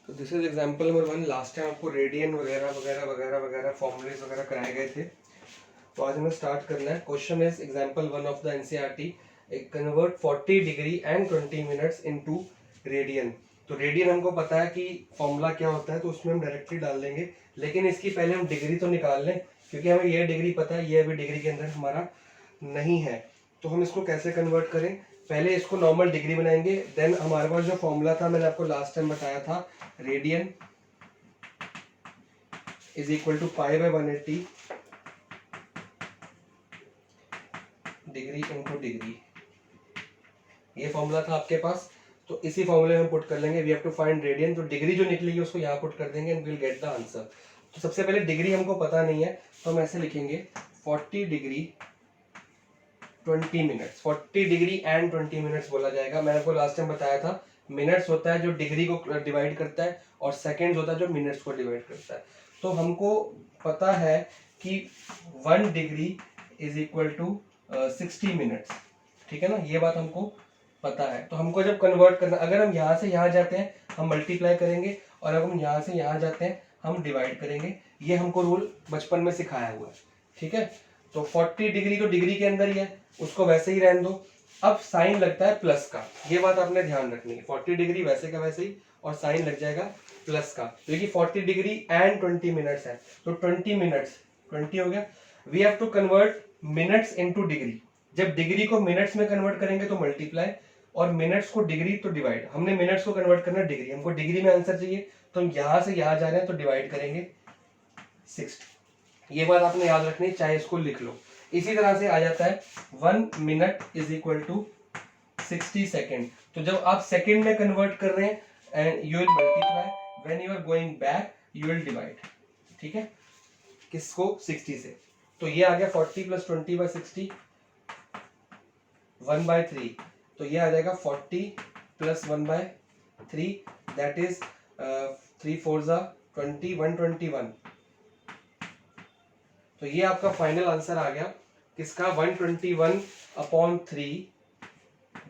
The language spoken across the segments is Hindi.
तो this is example number 1। Last time आपको रेडियन वगैरह वगैरह वगैरह वगैरह फॉर्मूलेस वगैरह कराए गए थे, तो आज हमें स्टार्ट करना है। Question is example 1 of the NCERT, convert 40 degree and 20 minutes into radian. तो रेडियन हमको पता है कि फॉर्मूला क्या होता है, तो उसमें हम डायरेक्टली डाल देंगे, लेकिन इसकी पहले हम डिग्री तो निकाल लें, क्योंकि हमें ये डिग्री पता है, ये अभी डिग्री के अंदर हमारा नहीं है। तो हम इसको कैसे कन्वर्ट करें, पहले इसको नॉर्मल डिग्री बनाएंगे, देन हमारे पास जो फॉर्मूला था मैंने आपको लास्ट टाइम बताया था, radian is equal to pi by 180 degree into degree, ये फॉर्मूला था आपके पास। तो इसी फॉर्मूले में हम पुट कर लेंगे, we have to find radian, तो डिग्री जो निकलेगी उसको यहाँ पुट कर देंगे and will get the answer. तो सबसे पहले डिग्री हमको पता नहीं है, तो हम ऐसे लिखेंगे 40 degree 20 minutes. 40 degree and 20 minutes बोला जाएगा। मैंने आपको लास्ट टाइम बताया था, मिनट्स होता है जो डिग्री को डिवाइड करता है, और सेकेंड्स होता है जो मिनट्स को डिवाइड करता है। तो हमको पता है कि 1 degree is equal to 60 minutes, ठीक है ना, ये बात हमको पता है। तो हमको जब कन्वर्ट करना, अगर हम यहाँ से यहाँ जाते हैं हम मल्टीप्लाई करेंगे, और अगर हम यहाँ से यहाँ जाते हैं हम डिवाइड करेंगे। ये हमको रूल बचपन में सिखाया हुआ है, ठीक है। तो 40 डिग्री तो डिग्री के अंदर ही है, उसको वैसे ही रहने दो। अब साइन लगता है प्लस का, ये बात आपने ध्यान रखनी है। 40 डिग्री वैसे का वैसे ही, और साइन लग जाएगा प्लस का, क्योंकि 40 डिग्री एंड 20 मिनट्स है, तो 20 मिनट्स 20 हो गया। We have to convert minutes into degree. जब डिग्री को मिनट्स में कन्वर्ट करेंगे तो मल्टीप्लाई, और मिनट्स को डिग्री तो डिवाइड। हमने मिनट्स को कन्वर्ट करना डिग्री, हमको डिग्री में आंसर चाहिए, तो हम यहां से यहां जा रहे हैं तो डिवाइड करेंगे 60। ये बात आपने याद रखनी, चाहे इसको लिख लो। इसी तरह से आ जाता है 1 minute is equal to 60 second. तो जब आप सेकेंड में कन्वर्ट कर रहे हैं and you will multiply, when you are going back you will divide, ठीक है, किसको 60 से। तो ये आ गया 40 प्लस 20 बाई 60 1/3, तो ये आ जाएगा 40 प्लस 1/3, दैट इज 3 4 20 121। तो ये आपका फाइनल आंसर आ गया किसका, 121/3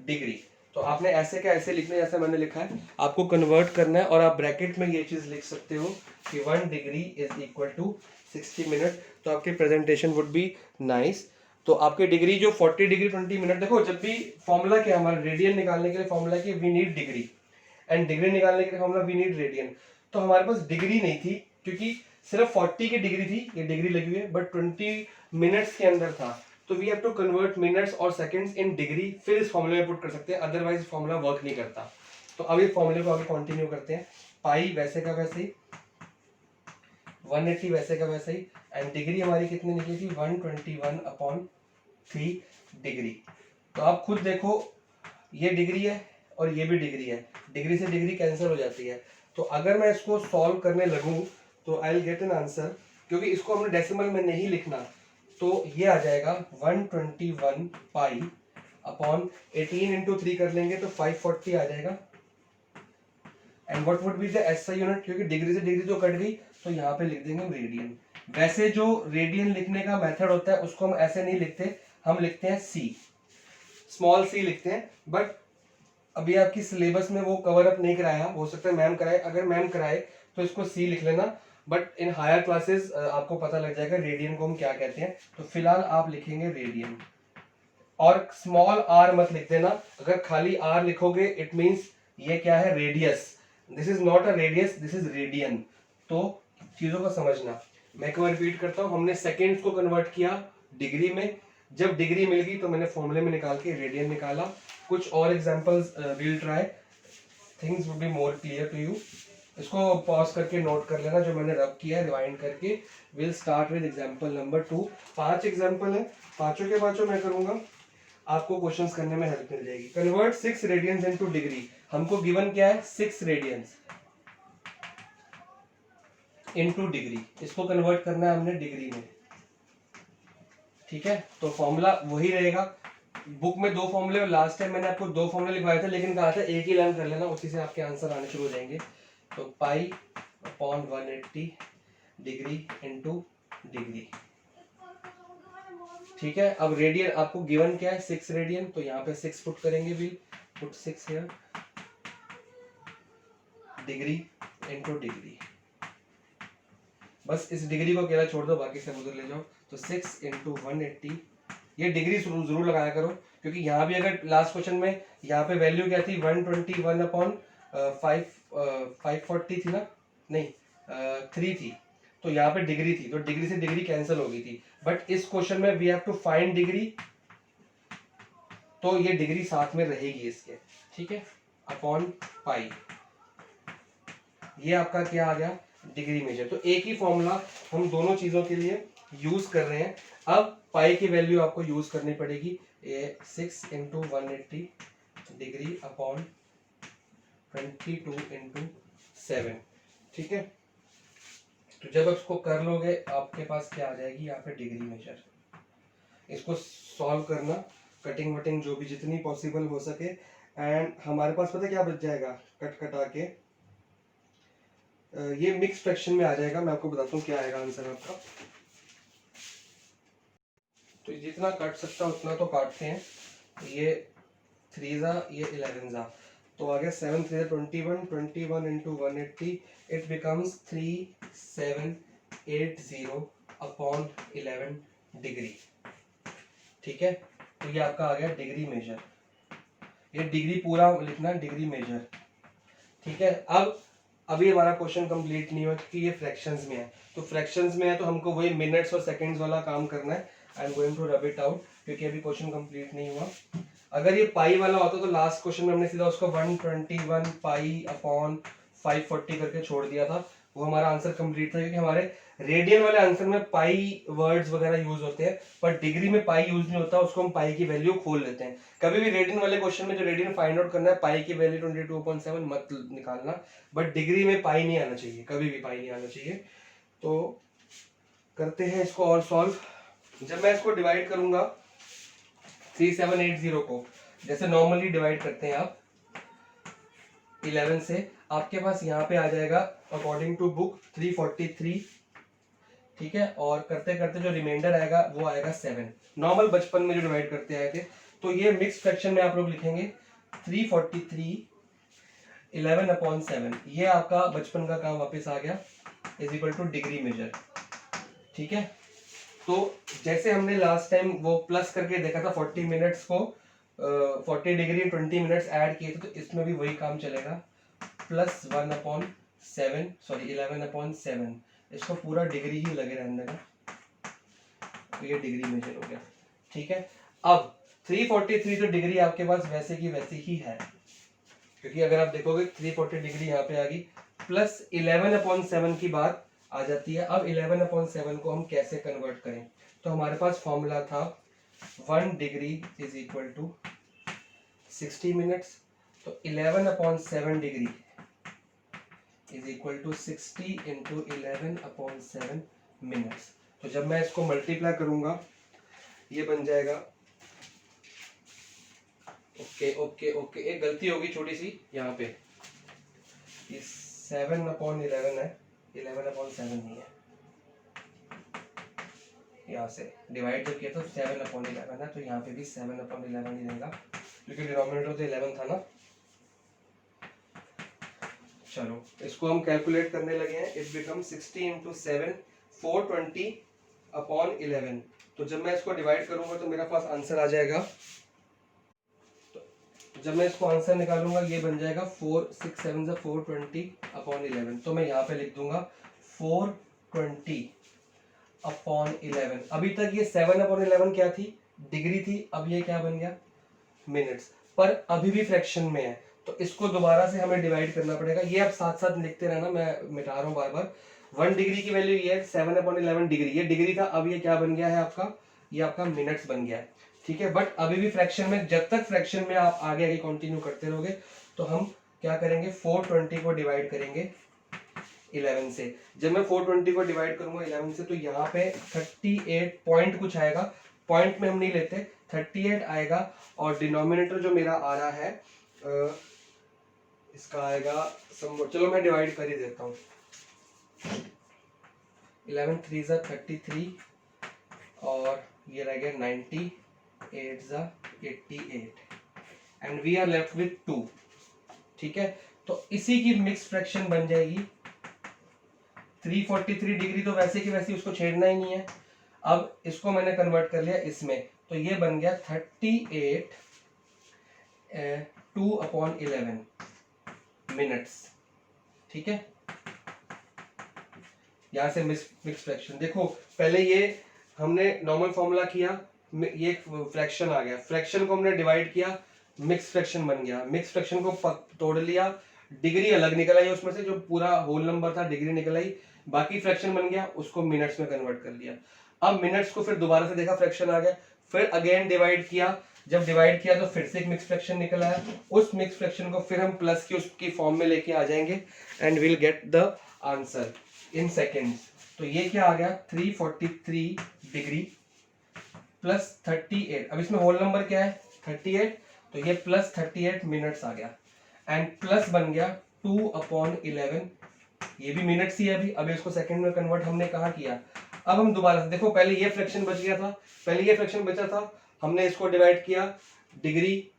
डिग्री। तो आपने ऐसे क्या ऐसे लिखना है जैसे मैंने लिखा है, आपको कन्वर्ट करना है, और आप ब्रैकेट में ये चीज लिख सकते हो कि 1 degree is equal to 60 minute. तो आपकी प्रेजेंटेशन वुड बी नाइस। तो आपकी डिग्री जो 40 डिग्री 20 मिनट, देखो जब भी फॉर्मूला क्या है हमारा, रेडियन निकालने के लिए फॉर्मूला की we need degree, and degree निकालने के लिए फॉर्मूला वी नीड रेडियन। तो हमारे पास डिग्री नहीं थी, क्योंकि सिर्फ 40 की डिग्री थी, ये डिग्री लगी हुई है, बट 20 मिनट्स के अंदर था। तो we have to convert minutes और सेकंड्स इन डिग्री, फिर इस फॉर्मूले में पुट कर सकते हैं, अदरवाइज फॉर्मूला वर्क नहीं करता। तो अब ये फॉर्मूले को आगे कंटिन्यू करते हैं। पाई वैसे का वैसे ही, 180 वैसे का वैसे ही, एंड डिग्री हमारी कितनी निकली थी, 121/3 डिग्री। तो आप खुद देखो, ये डिग्री है और ये भी डिग्री है, डिग्री से डिग्री कैंसिल हो जाती है। तो अगर मैं इसको सॉल्व करने लगूं तो I will get an answer, क्योंकि इसको हमने डेसिमल में नहीं लिखना, तो ये आ जाएगा 121 पाई अपॉन 18 इंटू 3 कर लेंगे तो 540 आ जाएगा। And what would be the SI unit, क्योंकि डिग्री से डिग्री तो कट गई, तो यहाँ पे लिख देंगे रेडियन। वैसे जो रेडियन लिखने का मेथड होता है उसको हम ऐसे नहीं लिखते, हम लिखते हैं सी, स्मॉल सी लिखते हैं। बट अभी आपकी सिलेबस में वो कवर अप नहीं कराया, हो सकता है मैम कराए, अगर मैम कराए तो इसको सी लिख लेना, बट इन हायर क्लासेस आपको पता लग जाएगा रेडियन को हम क्या कहते हैं। तो फिलहाल आप लिखेंगे रेडियन, और स्मॉल आर मत लिख देना। अगर खाली आर लिखोगे इट मींस ये क्या है, radius. This is not a radius, this is radian. तो चीजों को समझना। मैं एक बार रिपीट करता हूं, हमने सेकेंड्स को कन्वर्ट किया डिग्री में, जब डिग्री मिल गई तो मैंने फॉर्मूले में निकाल के रेडियन निकाला। कुछ और examples will try, things would be more clear to you. इसको पॉज करके नोट कर लेना जो मैंने रब किया है, रिवाइंड करके। Will start with example number 2। 5 example है, पांचों के पांचों मैं करूंगा, आपको क्वेश्चंस करने में हेल्प मिल जाएगी। कन्वर्ट 6 रेडियंस इनटू डिग्री, हमको गिवन क्या है, 6 रेडियंस इनटू डिग्री, इसको कन्वर्ट करना है हमने डिग्री में, ठीक है। तो फॉर्मूला वही रहेगा, बुक में 2 फॉर्मूले, लास्ट टाइम मैंने आपको 2 फॉर्मूले लिखवाए थे, लेकिन कहा था एक ही लर्न कर लेना, उसी से आपके आंसर आने शुरू हो जाएंगे। तो pi upon 180 degree into degree, ठीक है। अब रेडियन आपको गिवन क्या है, 6 रेडियन, तो यहाँ पे 6 पुट करेंगे, will put 6 here, degree into degree, बस इस डिग्री को अकेला छोड़ दो, बाकी सब उधर ले जाओ। तो 6 इंटू 180, ये डिग्री जरूर लगाया करो, क्योंकि यहाँ भी अगर लास्ट क्वेश्चन में यहाँ पे वैल्यू क्या थी 121 अपॉन 540 थी ना, नहीं 3 थी, तो यहाँ पे डिग्री थी, तो डिग्री से डिग्री कैंसिल हो गई थी। बट इस क्वेश्चन में we have to find degree, तो ये डिग्री साथ में रहेगी इसके, ठीक है, अपॉन पाई, ये आपका क्या आ गया डिग्री मेजर। तो एक ही फॉर्मूला हम दोनों चीजों के लिए यूज कर रहे हैं। अब पाई की वैल्यू आपको यूज करनी पड़ेगी, ये 6 इंटू 180 डिग्री अपॉन 22 इंटू 7, ठीक है। तो जब इसको कर लोगे आपके पास क्या आ जाएगी यहाँ पे डिग्री मेजर। इसको सॉल्व करना, कटिंग वटिंग जो भी जितनी पॉसिबल हो सके, एंड हमारे पास पता क्या बच जाएगा कट कटा के, ये मिक्स फ्रैक्शन में आ जाएगा। मैं आपको बताता हूँ क्या आएगा आंसर आपका। तो जितना काट सकता उतना तो काटते हैं, ये 3 जा, ये 11 जा, तो आ गया 7 3 21, 21 into 180, it becomes 3780 upon 11 degree, ठीक है। तो ये आपका आ गया डिग्री मेजर, ये डिग्री पूरा लिखना डिग्री मेजर, ठीक है। अब अभी हमारा क्वेश्चन कंप्लीट नहीं हुआ क्योंकि ये फ्रैक्शंस में है, तो फ्रैक्शंस में है तो हमको वही मिनट्स और सेकंड्स वाला काम करना है। I am going to rub it out क्योंकि अभी क्वेश्चन कंप्लीट नहीं हुआ। अगर ये पाई वाला होता तो लास्ट क्वेश्चन में हमने सीधा उसको 121 पाई अपॉन 540 करके छोड़ दिया था, वो हमारा आंसर कंप्लीट था, क्योंकि हमारे रेडियन वाले आंसर में पाई वर्ड्स वगैरह यूज होते हैं, पर डिग्री में पाई यूज नहीं होता, उसको हम पाई की वैल्यू खोल लेते हैं। कभी भी रेडियन वाले क्वेश्चन में जो रेडियन फाइंड आउट करना है, पाई की वैल्यू 22.7 मत निकालना, बट डिग्री में पाई नहीं आना चाहिए, कभी भी पाई नहीं आना चाहिए। तो करते हैं इसको और सॉल्व। जब मैं इसको डिवाइड करूंगा 3780 को, जैसे नॉर्मली डिवाइड करते हैं आप 11 से, आपके पास यहाँ पे आ जाएगा अकॉर्डिंग टू बुक 343, ठीक है। और करते करते जो रिमाइंडर आएगा वो आएगा 7, नॉर्मल बचपन में जो डिवाइड करते आए थे। तो ये मिक्स फ्रैक्शन में आप लोग लिखेंगे 343 11 अपॉन 7, ये आपका बचपन का काम वापस आ गया, is equal to degree measure, ठीक है। तो जैसे हमने लास्ट टाइम वो प्लस करके देखा था 40 मिनट्स को 40 डिग्री 20 मिनट्स ऐड किए थे, तो इसमें भी वही काम चलेगा, प्लस 1/7 सॉरी 11/7, इसको पूरा डिग्री ही लगे रहने का, तो ये डिग्री मेजर हो गया, ठीक है। अब 343 तो डिग्री आपके पास वैसे की वैसे ही है, क्योंकि अगर आप देखोगे 340 डिग्री यहाँ पे आ गई, प्लस 11/7 की बात आ जाती है। अब 11/7 को हम कैसे कन्वर्ट करें, तो हमारे पास फॉर्मूला था 1 degree is equal to 60 minutes, तो 11/7 degree is equal to 60 into 11/7 minutes. तो जब मैं इसको मल्टीप्लाई करूंगा ये बन जाएगा, ओके ओके ओके, एक गलती होगी छोटी सी यहाँ पे, ये 7/11 है, 11/7 नहीं है, यहाँ से डिवाइड जब किया तो 7/11 है, तो यहाँ पे भी 7/11 ही रहेगा, क्योंकि डिनोमिनेटर तो 11 था ना। चलो इसको हम कैलकुलेट करने लगे हैं, इट बिकम 60 इंटू 7 420 अपॉन 11। तो जब मैं इसको डिवाइड करूंगा तो मेरा पास आंसर आ जाएगा, तो जब मैं इसको आंसर निकालूंगा ये बन जाएगा 4 6 7 से 420 अपॉन 11। तो मैं यहाँ पे लिख दूंगा 420 अपॉन 11। अभी तक ये 7/11 क्या थी, डिग्री थी, अब ये क्या बन गया मिनट्स, पर अभी भी फ्रैक्शन में है, तो इसको दोबारा से हमें डिवाइड करना पड़ेगा। ये आप साथ साथ लिखते रहना, मैं मिटा रहा हूँ बार बार। 1 डिग्री की वैल्यू ये है 7/11 डिग्री, ये डिग्री था, अब ये क्या बन गया है आपका, ये आपका मिनट्स बन गया है, ठीक है। बट अभी भी फ्रैक्शन में, जब तक फ्रैक्शन में आप आगे आगे कंटिन्यू करते रहोगे तो हम क्या करेंगे 420 को डिवाइड करेंगे 11 से। जब मैं 420 को डिवाइड करूंगा 11 से तो यहाँ पे 38 पॉइंट कुछ आएगा, पॉइंट में हम नहीं लेते, 38 आएगा, और डिनोमिनेटर जो मेरा आ रहा है इसका आएगा चलो मैं डिवाइड कर ही देता हूँ, 11 3 जा 33 और ये रह गया 90, 8 जा 88 and we are left with 2, ठीक है। तो इसी की मिक्स फ्रैक्शन बन जाएगी 343 डिग्री तो वैसे की वैसे उसको छेड़ना ही नहीं है। अब इसको मैंने कन्वर्ट कर लिया इसमें, तो ये बन गया 38 2/11 मिनट्स। ठीक है, यहां से मिक्स फ्रैक्शन देखो, पहले ये हमने नॉर्मल फॉर्मूला किया, ये फ्रैक्शन आ गया, फ्रैक्शन को हमने डिवाइड किया, मिक्स फ्रैक्शन बन गया, मिक्स फ्रैक्शन को तोड़ लिया, डिग्री अलग निकल आई उसमें से, जो पूरा होल नंबर था डिग्री निकल आई, बाकी फ्रैक्शन बन गया, उसको मिनट्स में कन्वर्ट कर लिया। अब मिनट्स को फिर दोबारा से देखा, फ्रैक्शन आ गया, फिर अगेन डिवाइड किया, जब डिवाइड किया तो फिर से एक मिक्स फ्रैक्शन निकल आया, उस मिक्स फ्रैक्शन को फिर हम प्लस की उसकी फॉर्म में लेके आ जाएंगे and will get the answer in seconds. तो ये क्या आ गया 343 डिग्री प्लस 38, अब इसमें होल नंबर क्या है 38, तो ये प्लस 38 मिनट्स आ गया एंड प्लस बन गया 2/11, ये भी मिनट्स ही है अभी, अब इसको सेकंड में कन्वर्ट हमने कहाँ किया। अब हम दोबारा से देखो, पहले ये फ्रैक्शन बच गया था, पहले ये फ्रैक्शन बचा था, हमने इसको डिवाइड किया डिग्री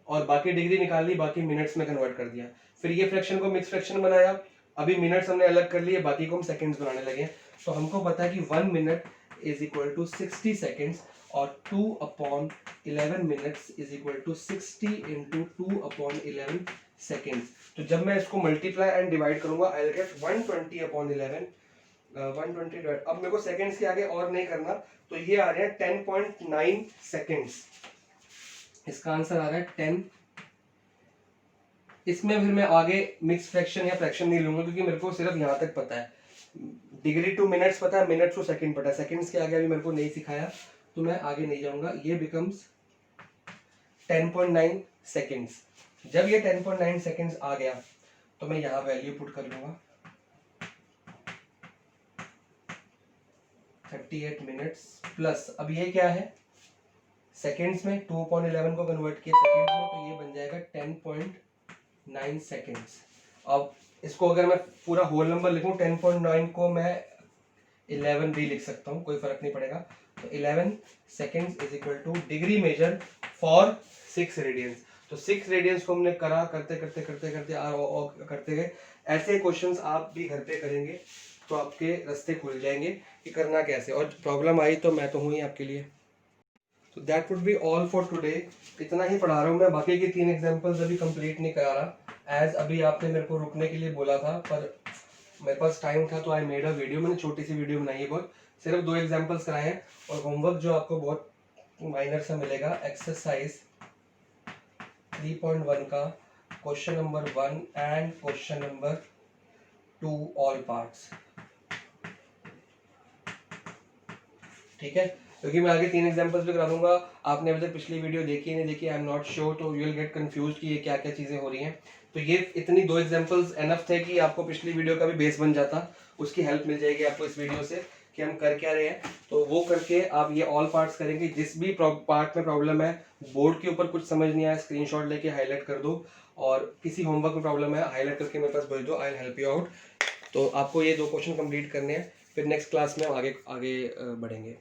और बाकी डिग्री निकाल ली, बाकी मिनट्स में कन्वर्ट कर दिया, फिर ये फ्रैक्शन को मिक्स फ्रैक्शन बनाया, अभी मिनट्स हमने अलग कर लिए, बाकी को हम सेकंड्स बनाने लगे। तो हमको पता है कि 1 minute is equal to 60 seconds और 2/11 minutes is equal to 60 into 2/11 seconds. तो जब मैं इसको मल्टीप्लाई एंड डिवाइड करूंगा आई विल गेट 120/11 120। अब मेरे को सेकेंड्स के आगे और नहीं करना, तो ये आ रहा है 10.9 सेकेंड्स, इसका आंसर आ रहा है 10। इसमें फिर मैं आगे मिक्स फ्रैक्शन या फ्रैक्शन नहीं लूंगा, क्योंकि मेरे को सिर्फ यहाँ तक पता है, डिग्री टू मिनट्स पता है, मिनट्स टू सेकंड पता है, सेकंड्स के आगे अभी मेरे को नहीं सिखाया, तो मैं आगे नहीं जाऊंगा। ये बिकम्स 10.9 सेकेंड्स। जब ये 10.9 सेकेंड्स आ गया तो मैं यहाँ वैल्यू पुट कर लूंगा 38 मिनट्स प्लस, अब ये क्या है सेकेंड्स में, 2/11 को कन्वर्ट किया सेकेंड्स में, तो ये बन जाएगा 10.9 सेकेंड्स। अब इसको अगर मैं पूरा होल नंबर लिखूं 10.9 को मैं 11 भी लिख सकता हूं, कोई फर्क नहीं पड़ेगा। तो 11 seconds is equal to degree measure for 6 radians. तो 6 रेडियंस को हमने करा, करते करते करते करते करते गए। ऐसे क्वेश्चंस आप भी घर पे करेंगे तो आपके रास्ते खुल जाएंगे कि करना कैसे, और प्रॉब्लम आई तो मैं तो हूँ ही आपके लिए। तो that would be all for today, इतना ही पढ़ा रहा हूँ मैं, बाकी की 3 एग्जांपल्स अभी कंप्लीट नहीं करा रहा, एज अभी आपने मेरे को रुकने के लिए बोला था, पर मेरे पास टाइम था तो आई मेड अ वीडियो, मैंने छोटी सी वीडियो बनाई है, बहुत सिर्फ 2 एग्जांपल्स कराए हैं। और होमवर्क जो आपको बहुत माइनर सा मिलेगा, एक्सरसाइज 3.1 का question number 1 and question number 2 all parts. ठीक है, क्योंकि मैं आगे 3 एग्जांपल्स भी करा दूंगा। आपने अभी तक पिछली वीडियो देखी नहीं देखी, आई एम नॉट श्योर, तो यू विल गेट कंफ्यूज कि ये क्या क्या चीजें हो रही हैं। तो ये इतनी 2 एग्जांपल्स एनफ थे कि आपको पिछली वीडियो का भी बेस बन जाता, उसकी हेल्प मिल जाएगी आपको इस वीडियो से कि हम कर क्या रहे हैं। तो वो करके आप ये ऑल पार्ट्स करेंगे, जिस भी पार्ट में प्रॉब्लम है, बोर्ड के ऊपर कुछ समझ नहीं आया स्क्रीनशॉट लेके हाईलाइट कर दो, और किसी होमवर्क में प्रॉब्लम है हाईलाइट करके मेरे पास भेज दो, I will help you out. तो आपको ये 2 क्वेश्चन कंप्लीट करने हैं, फिर नेक्स्ट क्लास में आगे बढ़ेंगे।